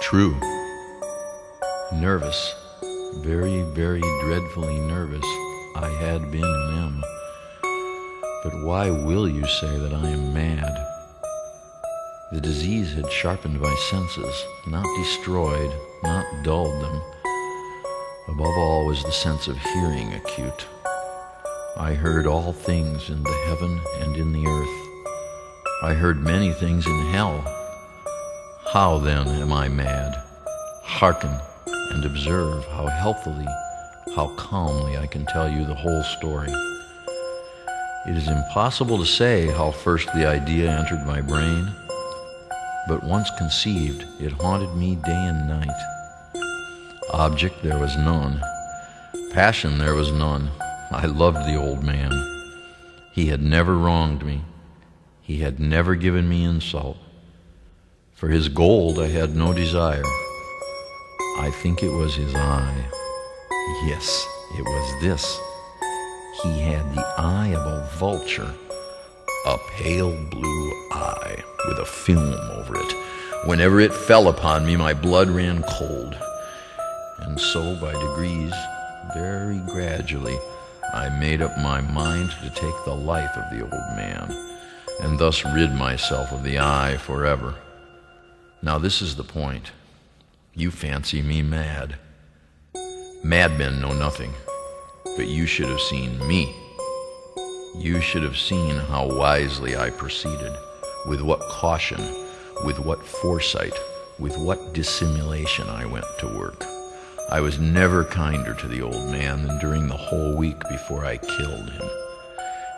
True. Nervous, very, very dreadfully nervous, I had been and am. But why will you say that I am mad? The disease had sharpened my senses, not destroyed, not dulled them. Above all was the sense of hearing acute. I heard all things in the heaven and in the earth. I heard many things in hell. How then am I mad? Hearken and observe how healthily, how calmly I can tell you the whole story. It is impossible to say how first the idea entered my brain, but once conceived, it haunted me day and night. Object there was none. Passion there was none. I loved the old man. He had never wronged me. He had never given me insult. For his gold I had no desire. I think it was his eye. Yes, it was this. He had the eye of a vulture, a pale blue eye with a film over it. Whenever it fell upon me, my blood ran cold. And so, by degrees, very gradually, I made up my mind to take the life of the old man, and thus rid myself of the eye forever. Now this is the point. You fancy me mad. Madmen know nothing, but you should have seen me. You should have seen how wisely I proceeded, with what caution, with what foresight, with what dissimulation I went to work. I was never kinder to the old man than during the whole week before I killed him.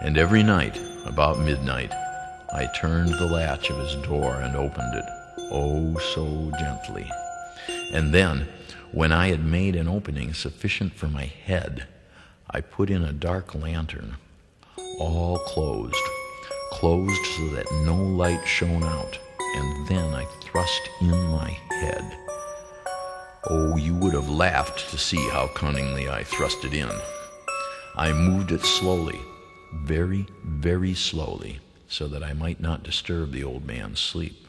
And every night, about midnight, I turned the latch of his door and opened it, oh so gently. And then, when I had made an opening sufficient for my head, I put in a dark lantern, all closed so that no light shone out, and then I thrust in my head. Oh, you would have laughed to see how cunningly I thrust it in. I moved it slowly, very, very slowly, so that I might not disturb the old man's sleep.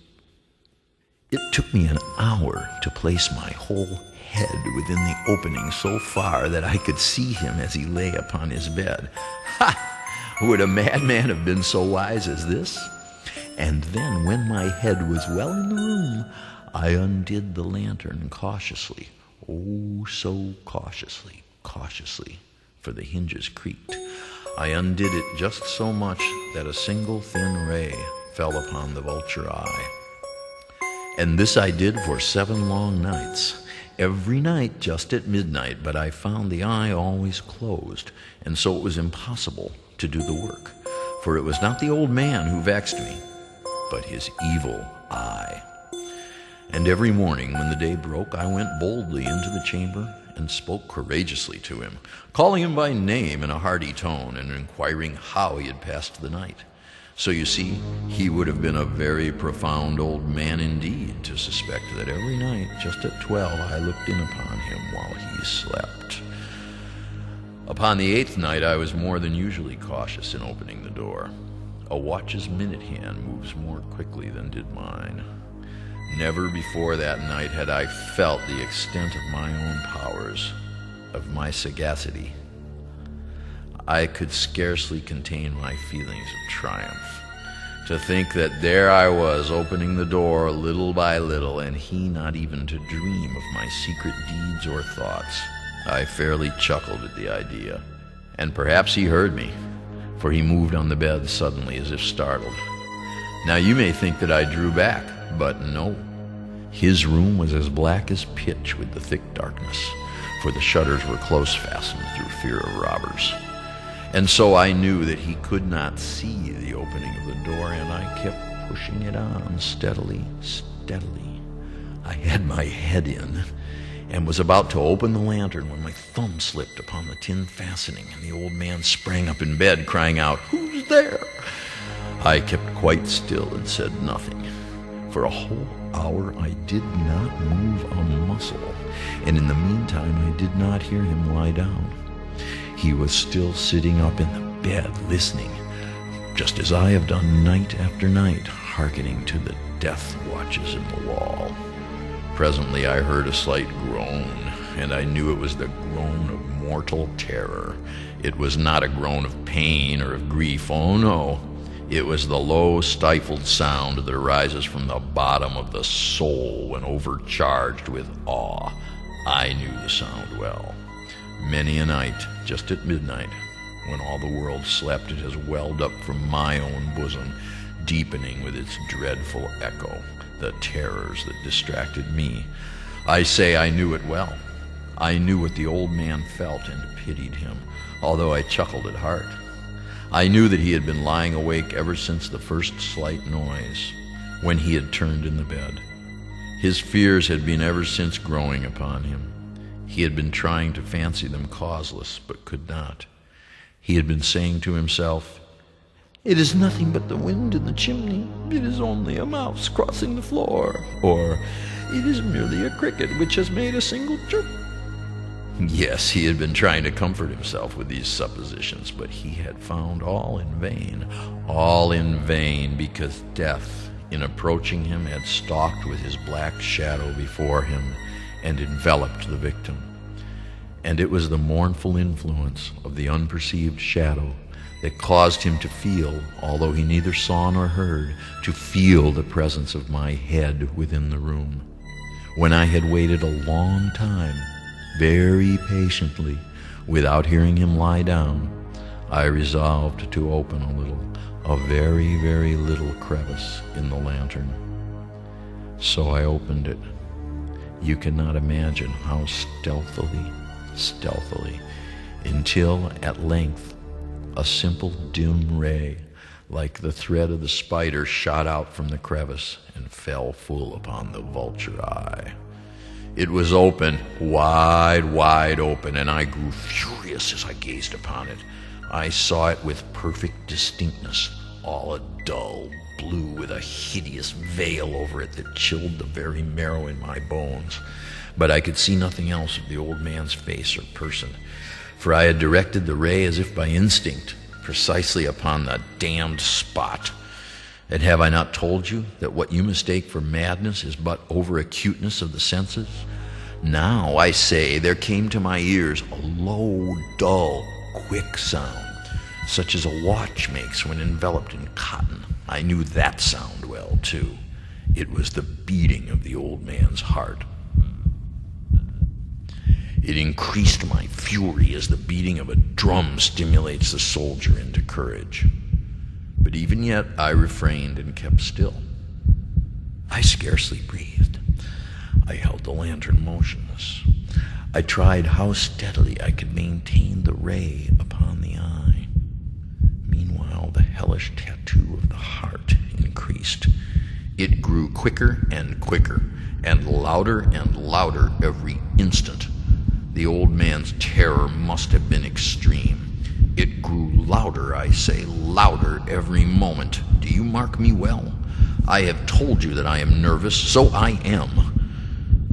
It took me an hour to place my whole head within the opening so far that I could see him as he lay upon his bed. Ha! Would a madman have been so wise as this? And then, when my head was well in the room, I undid the lantern cautiously, oh so cautiously, for the hinges creaked. I undid it just so much that a single thin ray fell upon the vulture eye. And this I did for 7 long nights, every night just at midnight, but I found the eye always closed, and so it was impossible to do the work, for it was not the old man who vexed me, but his evil eye. And every morning when the day broke, I went boldly into the chamber and spoke courageously to him, calling him by name in a hearty tone and inquiring how he had passed the night. So you see, he would have been a very profound old man indeed to suspect that every night, just at 12, I looked in upon him while he slept. Upon the 8th night, I was more than usually cautious in opening the door. A watch's minute hand moves more quickly than did mine. Never before that night had I felt the extent of my own powers, of my sagacity. I could scarcely contain my feelings of triumph. To think that there I was, opening the door little by little, and he not even to dream of my secret deeds or thoughts. I fairly chuckled at the idea, and perhaps he heard me, for he moved on the bed suddenly as if startled. Now you may think that I drew back, but no. His room was as black as pitch with the thick darkness, for the shutters were close fastened through fear of robbers. And so I knew that he could not see the opening of the door, and I kept pushing it on steadily. I had my head in, and was about to open the lantern when my thumb slipped upon the tin fastening, and the old man sprang up in bed, crying out, "Who's there?" I kept quite still and said nothing. For a whole hour I did not move a muscle, and in the meantime I did not hear him lie down. He was still sitting up in the bed, listening, just as I have done night after night, hearkening to the death watches in the wall. Presently I heard a slight groan, and I knew it was the groan of mortal terror. It was not a groan of pain or of grief, oh no. It was the low, stifled sound that arises from the bottom of the soul when overcharged with awe. I knew the sound well. Many a night, just at midnight, when all the world slept, it has welled up from my own bosom, deepening with its dreadful echo the terrors that distracted me. I say I knew it well. I knew what the old man felt and pitied him, although I chuckled at heart. I knew that he had been lying awake ever since the first slight noise, when he had turned in the bed. His fears had been ever since growing upon him. He had been trying to fancy them causeless, but could not. He had been saying to himself, "It is nothing but the wind in the chimney. It is only a mouse crossing the floor." Or, "It is merely a cricket which has made a single chirp." Yes, he had been trying to comfort himself with these suppositions, but he had found all in vain, because death, in approaching him, had stalked with his black shadow before him and enveloped the victim. And it was the mournful influence of the unperceived shadow that caused him to feel, although he neither saw nor heard, to feel the presence of my head within the room. When I had waited a long time, very patiently, without hearing him lie down, I resolved to open a very, very little crevice in the lantern. So I opened it. You cannot imagine how stealthily, until at length a simple dim ray, like the thread of the spider, shot out from the crevice and fell full upon the vulture eye. It was open, wide open, and I grew furious as I gazed upon it. I saw it with perfect distinctness, all a dull blue with a hideous veil over it that chilled the very marrow in my bones. But I could see nothing else of the old man's face or person, for I had directed the ray as if by instinct, precisely upon the damned spot. And have I not told you that what you mistake for madness is but over-acuteness of the senses? Now, I say, there came to my ears a low, dull, quick sound, such as a watch makes when enveloped in cotton. I knew that sound well, too. It was the beating of the old man's heart. It increased my fury as the beating of a drum stimulates the soldier into courage. But even yet I refrained and kept still. I scarcely breathed. I held the lantern motionless. I tried how steadily I could maintain the ray upon the eye. Meanwhile, the hellish tattoo of the heart increased. It grew quicker and quicker, and louder every instant. The old man's terror must have been extreme. It grew louder, I say, louder every moment. Do you mark me well? I have told you that I am nervous, so I am.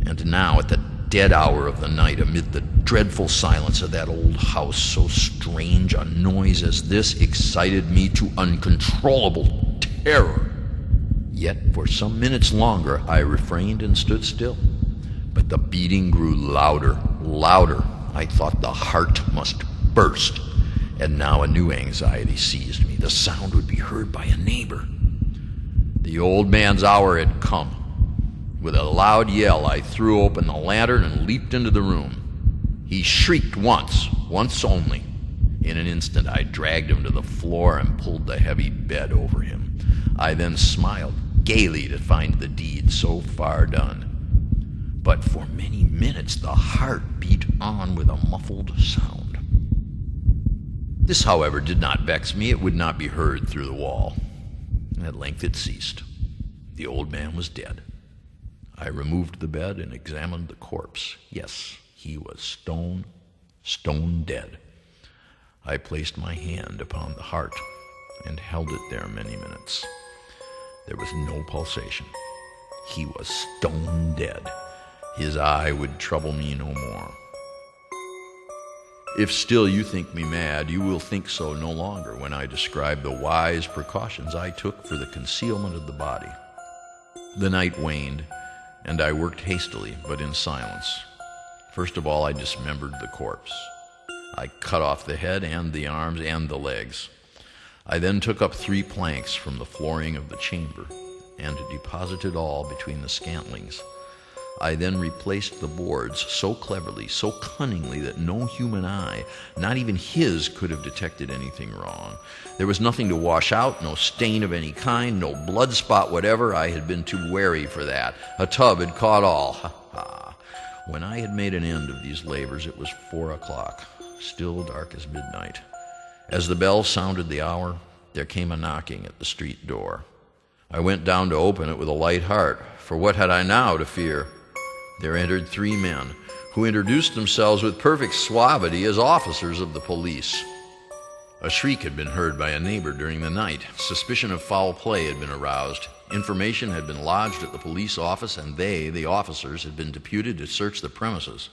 And now, at the dead hour of the night, amid the dreadful silence of that old house, so strange a noise as this excited me to uncontrollable terror. Yet for some minutes longer I refrained and stood still. But the beating grew louder. I thought the heart must burst. And now a new anxiety seized me. The sound would be heard by a neighbor. The old man's hour had come. With a loud yell, I threw open the lantern and leaped into the room. He shrieked once only. In an instant, I dragged him to the floor and pulled the heavy bed over him. I then smiled gaily to find the deed so far done. But for many minutes, the heart beat on with a muffled sound. This, however, did not vex me. It would not be heard through the wall. At length it ceased. The old man was dead. I removed the bed and examined the corpse. Yes, he was stone dead. I placed my hand upon the heart and held it there many minutes. There was no pulsation. He was stone dead. His eye would trouble me no more. If still you think me mad, you will think so no longer when I describe the wise precautions I took for the concealment of the body. The night waned, and I worked hastily, but in silence. First of all, I dismembered the corpse. I cut off the head and the arms and the legs. I then took up 3 planks from the flooring of the chamber and deposited all between the scantlings. I then replaced the boards so cleverly, so cunningly, that no human eye, not even his, could have detected anything wrong. There was nothing to wash out, no stain of any kind, no blood spot whatever. I had been too wary for that. A tub had caught all. Ha ha. When I had made an end of these labors, it was 4 o'clock, still dark as midnight. As the bell sounded the hour, there came a knocking at the street door. I went down to open it with a light heart, for what had I now to fear? There entered 3 men, who introduced themselves with perfect suavity as officers of the police. A shriek had been heard by a neighbor during the night. Suspicion of foul play had been aroused. Information had been lodged at the police office, and they, the officers, had been deputed to search the premises.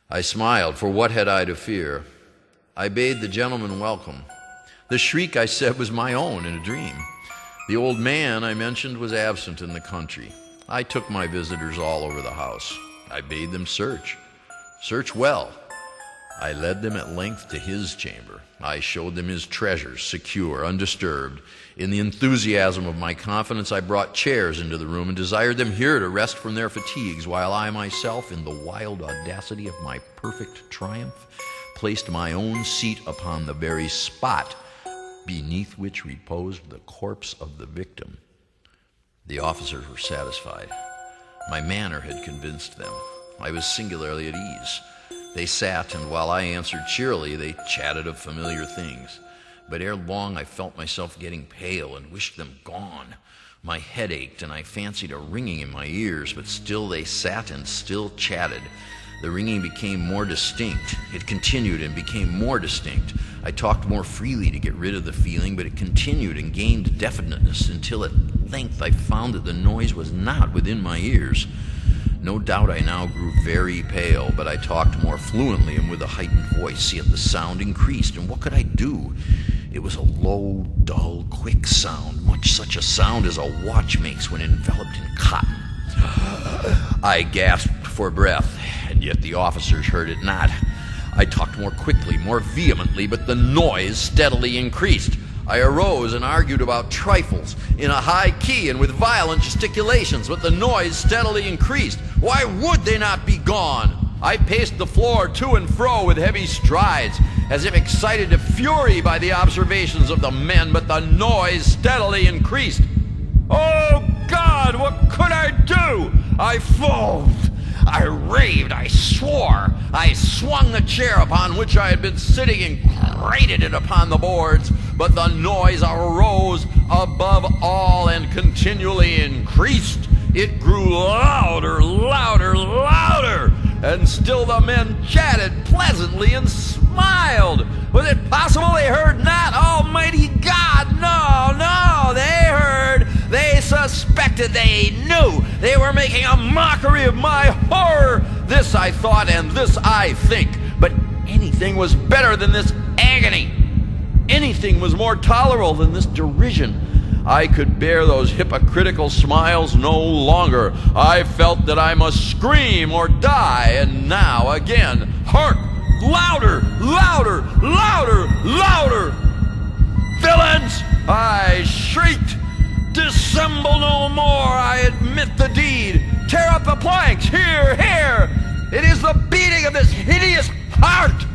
I smiled, for what had I to fear? I bade the gentleman welcome. The shriek, I said, was my own in a dream. The old man I mentioned was absent in the country. I took my visitors all over the house. I bade them search well. I led them at length to his chamber. I showed them his treasures, secure, undisturbed. In the enthusiasm of my confidence, I brought chairs into the room and desired them here to rest from their fatigues, while I myself, in the wild audacity of my perfect triumph, placed my own seat upon the very spot beneath which reposed the corpse of the victim. The officers were satisfied. My manner had convinced them. I was singularly at ease. They sat, and while I answered cheerily, they chatted of familiar things. But ere long I felt myself getting pale and wished them gone. My head ached, and I fancied a ringing in my ears, but still they sat and still chatted. The ringing became more distinct. It continued and became more distinct. I talked more freely to get rid of the feeling, but it continued and gained definiteness until at length I found that the noise was not within my ears. No doubt I now grew very pale, but I talked more fluently and with a heightened voice, yet the sound increased, and what could I do? It was a low, dull, quick sound, much such a sound as a watch makes when enveloped in cotton. I gasped for breath, and yet the officers heard it not. I talked more quickly, more vehemently, but the noise steadily increased. I arose and argued about trifles in a high key and with violent gesticulations, but the noise steadily increased. Why would they not be gone? I paced the floor to and fro with heavy strides, as if excited to fury by the observations of the men, but the noise steadily increased. Oh, God, what could I do? I foamed. I raved, I swore, I swung the chair upon which I had been sitting and grated it upon the boards, but the noise arose above all and continually increased. It grew louder, louder, louder, and still the men chatted pleasantly and smiled. Was it possible they heard not? Almighty God, no, they heard, they suspected, they knew. They were making a mockery of my horror. This I thought, and this I think. But anything was better than this agony. Anything was more tolerable than this derision. I could bear those hypocritical smiles no longer. I felt that I must scream or die, and now again, hark! Louder, louder, louder, louder! Villains! I shrieked. Dissemble no more, I admit the deed. Tear up the planks, here! It is the beating of this hideous heart.